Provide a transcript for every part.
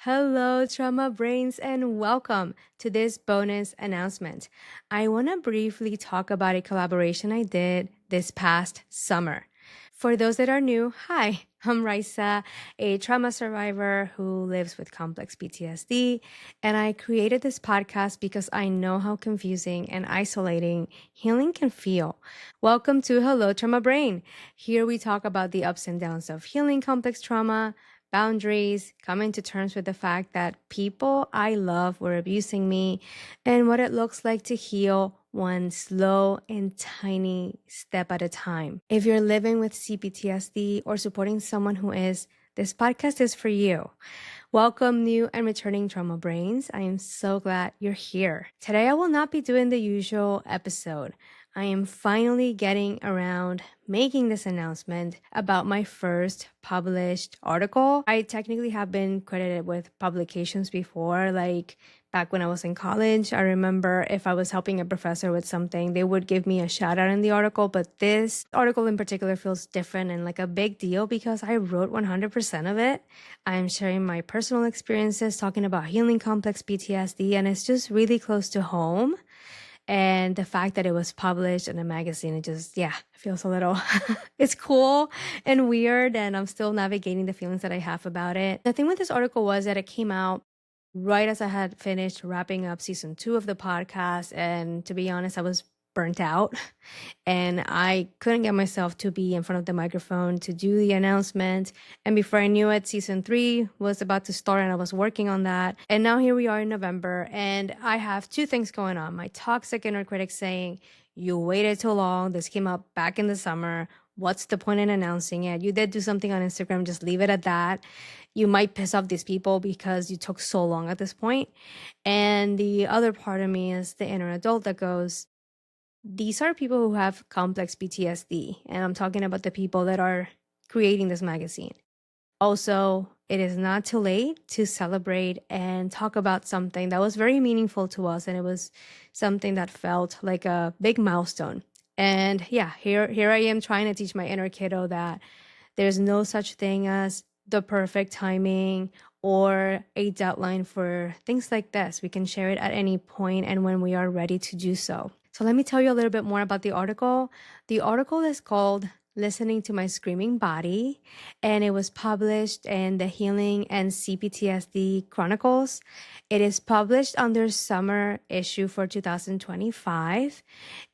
Hello, trauma brains, and welcome to this bonus announcement. I want to briefly talk about a collaboration I did this past summer. For those that are new, hi, I'm Raisa, a trauma survivor who lives with complex PTSD, and I created this podcast because I know how confusing and isolating healing can feel. Welcome to Hello, Trauma Brain. Here we talk about the ups and downs of healing complex trauma, boundaries, coming to terms with the fact that people I love were abusing me, and what it looks like to heal one slow and tiny step at a time. If you're living with CPTSD or supporting someone who is, this podcast is for you. Welcome, new and returning trauma brains. I am so glad you're here. Today, I will not be doing the usual episode. I am finally getting around making this announcement about my first published article. I technically have been credited with publications before, like back when I was in college. I remember if I was helping a professor with something, they would give me a shout out in the article. But this article in particular feels different and like a big deal because I wrote 100% of it. I'm sharing my personal experiences, talking about healing complex PTSD, and it's just really close to home. And the fact that it was published in a magazine, it just, it feels a little, it's cool and weird. And I'm still navigating the feelings that I have about it. The thing with this article was that it came out right as I had finished wrapping up season 2 of the podcast. And to be honest, I was burnt out and I couldn't get myself to be in front of the microphone to do the announcement. And before I knew it, season 3 was about to start and I was working on that. And now here we are in November and I have 2 things going on. My toxic inner critic saying, you waited too long. This came out back in the summer. What's the point in announcing it? You did do something on Instagram. Just leave it at that. You might piss off these people because you took so long at this point. And the other part of me is the inner adult that goes, these are people who have complex PTSD, and I'm talking about the people that are creating this magazine. Also, it is not too late to celebrate and talk about something that was very meaningful to us, and it was something that felt like a big milestone. And here I am trying to teach my inner kiddo that there's no such thing as the perfect timing or a deadline for things like this. We can share it at any point and when we are ready to do so. So let me tell you a little bit more about the article. The article is called Listening to My Screaming Body, and it was published in the Healing and C-PTSD Chronicles. It is published under summer issue for 2025,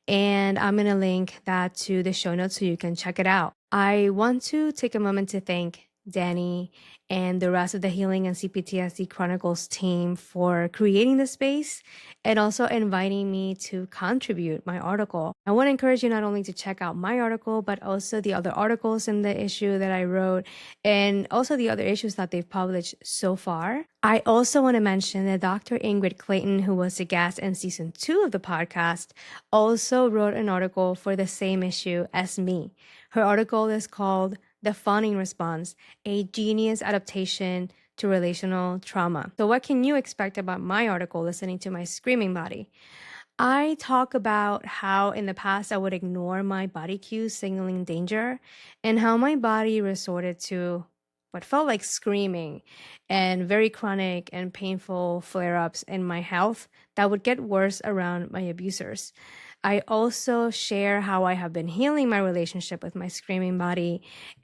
and I'm going to link that to the show notes so you can check it out. I want to take a moment to thank Dani and the rest of the Healing and C-PTSD Chronicles team for creating the space and also inviting me to contribute my article. I want to encourage you not only to check out my article, but also the other articles in the issue that I wrote and also the other issues that they've published so far. I also want to mention that Dr. Ingrid Clayton, who was a guest in season 2 of the podcast, also wrote an article for the same issue as me. Her article is called The Fawning Response, a Genius Adaptation to Relational Trauma. So what can you expect about my article, Listening to My Screaming Body? I talk about how in the past I would ignore my body cues signaling danger and how my body resorted to what felt like screaming and very chronic and painful flare-ups in my health that would get worse around my abusers. I also share how I have been healing my relationship with my screaming body.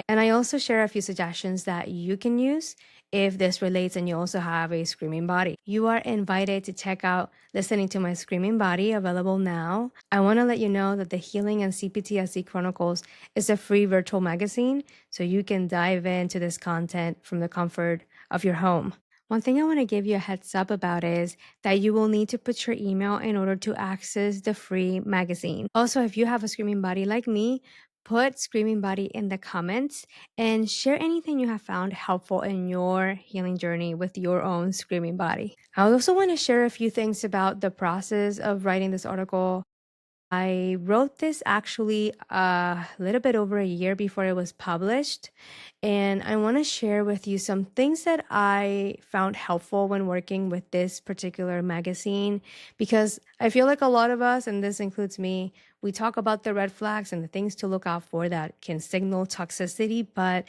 And I also share a few suggestions that you can use if this relates and you also have a screaming body. You are invited to check out Listening to My Screaming Body, available now. I want to let you know that the Healing and C-PTSD Chronicles is a free virtual magazine, so you can dive into this content from the comfort of your home. One thing I want to give you a heads up about is that you will need to put your email in order to access the free magazine. Also, if you have a screaming body like me, put screaming body in the comments and share anything you have found helpful in your healing journey with your own screaming body. I also want to share a few things about the process of writing this article. I wrote this actually a little bit over a year before it was published, and I want to share with you some things that I found helpful when working with this particular magazine, because I feel like a lot of us, and this includes me, we talk about the red flags and the things to look out for that can signal toxicity, but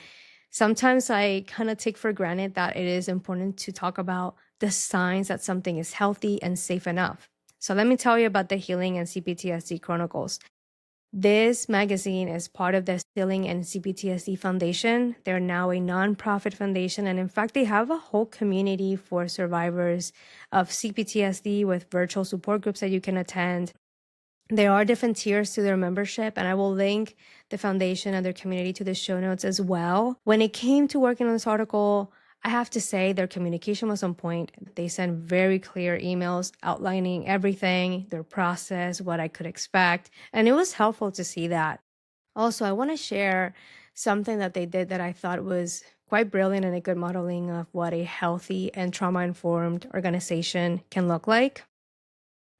Sometimes I kind of take for granted that it is important to talk about the signs that something is healthy and safe enough. So let me tell you about the Healing and C-PTSD Chronicles. This magazine is part of the Healing and C-PTSD Foundation. They're now a nonprofit foundation, and in fact, they have a whole community for survivors of C-PTSD with virtual support groups that you can attend. There are different tiers to their membership, and I will link the foundation and their community to the show notes as well. When it came to working on this article, I have to say their communication was on point. They sent very clear emails outlining everything, their process, what I could expect, and it was helpful to see that. Also, I want to share something that they did that I thought was quite brilliant and a good modeling of what a healthy and trauma-informed organization can look like.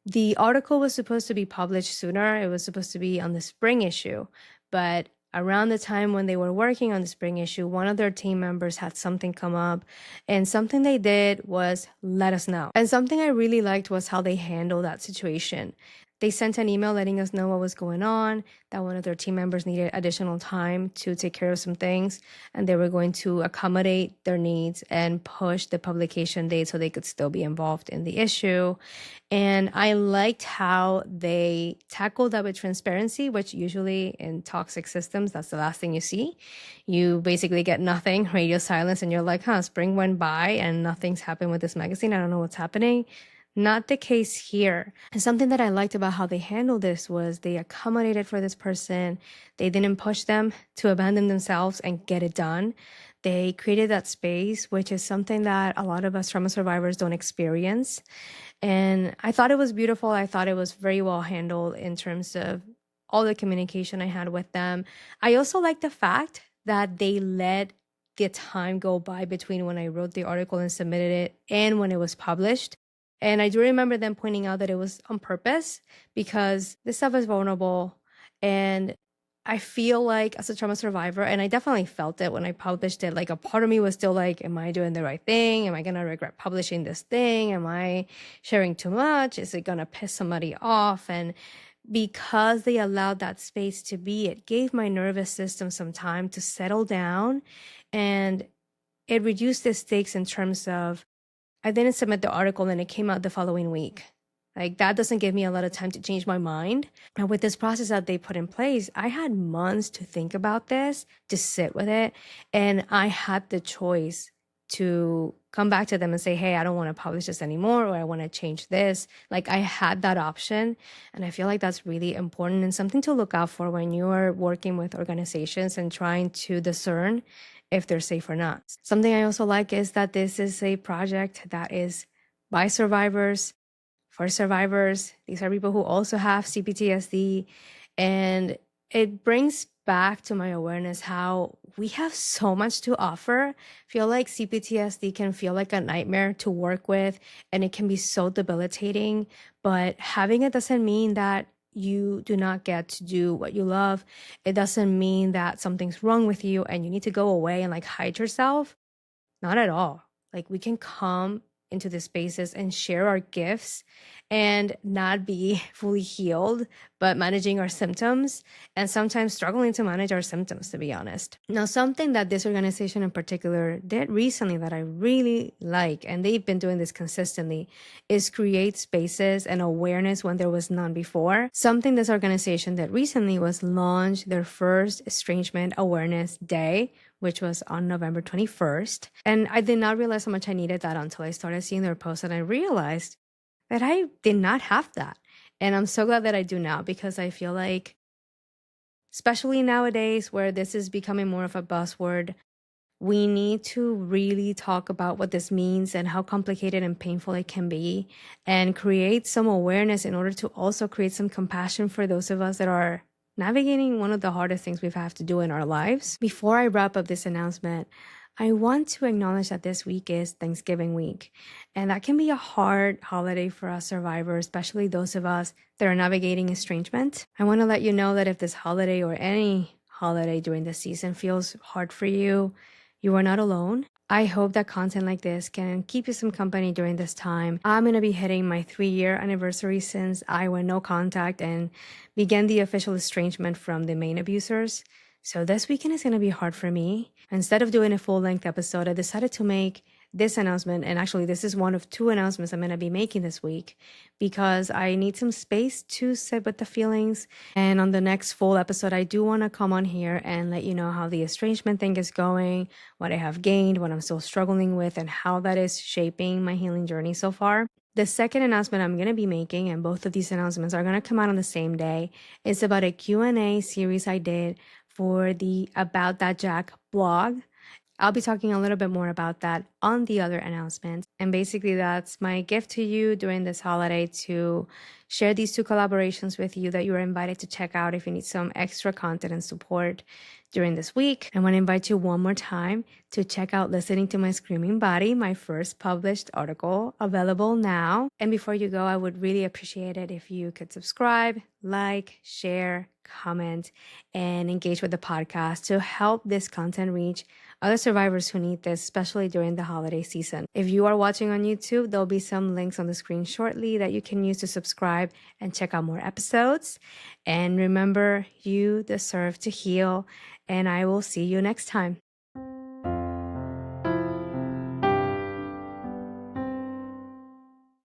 The article was supposed to be published sooner. It was supposed to be on the spring issue, but around the time when they were working on the spring issue, one of their team members had something come up, and something they did was let us know. And something I really liked was how they handled that situation. They sent an email letting us know what was going on, that one of their team members needed additional time to take care of some things, and they were going to accommodate their needs and push the publication date so they could still be involved in the issue. And I liked how they tackled that with transparency, which usually in toxic systems, that's the last thing you see. You basically get nothing, radio silence, and you're like, spring went by and nothing's happened with this magazine. I don't know what's happening. Not the case here. And something that I liked about how they handled this was they accommodated for this person. They didn't push them to abandon themselves and get it done. They created that space, which is something that a lot of us trauma survivors don't experience. And I thought it was beautiful. I thought it was very well handled in terms of all the communication I had with them. I also like the fact that they let the time go by between when I wrote the article and submitted it and when it was published. And I do remember them pointing out that it was on purpose because this stuff is vulnerable. And I feel like as a trauma survivor, and I definitely felt it when I published it, like a part of me was still like, am I doing the right thing? Am I going to regret publishing this thing? Am I sharing too much? Is it going to piss somebody off? And because they allowed that space to be, it gave my nervous system some time to settle down, and it reduced the stakes in terms of I didn't submit the article and it came out the following week. Like that doesn't give me a lot of time to change my mind. And with this process that they put in place, I had months to think about this, to sit with it. And I had the choice to come back to them and say, hey, I don't want to publish this anymore, or I want to change this. Like I had that option. And I feel like that's really important and something to look out for when you are working with organizations and trying to discern if they're safe or not. Something I also like is that this is a project that is by survivors, for survivors. These are people who also have CPTSD. And it brings back to my awareness how we have so much to offer. I feel like CPTSD can feel like a nightmare to work with, and it can be so debilitating. But having it doesn't mean that you do not get to do what you love. It doesn't mean that something's wrong with you and you need to go away and like hide yourself. Not at all. Like we can come into the spaces and share our gifts and not be fully healed, but managing our symptoms and sometimes struggling to manage our symptoms, to be honest. Now, something that this organization in particular did recently that I really like, and they've been doing this consistently, is create spaces and awareness when there was none before. Something this organization did recently was launch their first Estrangement Awareness Day, which was on November 21st. And I did not realize how much I needed that until I started seeing their posts, and I realized that I did not have that. And I'm so glad that I do now, because I feel like, especially nowadays where this is becoming more of a buzzword, we need to really talk about what this means and how complicated and painful it can be, and create some awareness in order to also create some compassion for those of us that are navigating one of the hardest things we have to do in our lives. Before I wrap up this announcement, I want to acknowledge that this week is Thanksgiving week, and that can be a hard holiday for us survivors, especially those of us that are navigating estrangement. I want to let you know that if this holiday or any holiday during this season feels hard for you, you are not alone. I hope that content like this can keep you some company during this time. I'm going to be hitting my 3-year anniversary since I went no contact and began the official estrangement from the main abusers. So this weekend is going to be hard for me. Instead of doing a full-length episode, I decided to make this announcement. And actually, this is one of 2 announcements I'm going to be making this week because I need some space to sit with the feelings. And on the next full episode, I do want to come on here and let you know how the estrangement thing is going, what I have gained, what I'm still struggling with, and how that is shaping my healing journey so far. The second announcement I'm going to be making, and both of these announcements are going to come out on the same day, is about a Q&A series I did for the About That Jack blog. I'll be talking a little bit more about that on the other announcements. And basically, that's my gift to you during this holiday to share these 2 collaborations with you that you are invited to check out if you need some extra content and support during this week. I want to invite you one more time to check out Listening to My Screaming Body, my first published article, available now. And before you go, I would really appreciate it if you could subscribe, like, share, comment, and engage with the podcast to help this content reach other survivors who need this, especially during the holiday season. If you are watching on YouTube, there'll be some links on the screen shortly that you can use to subscribe and check out more episodes. And remember, you deserve to heal, and I will see you next time.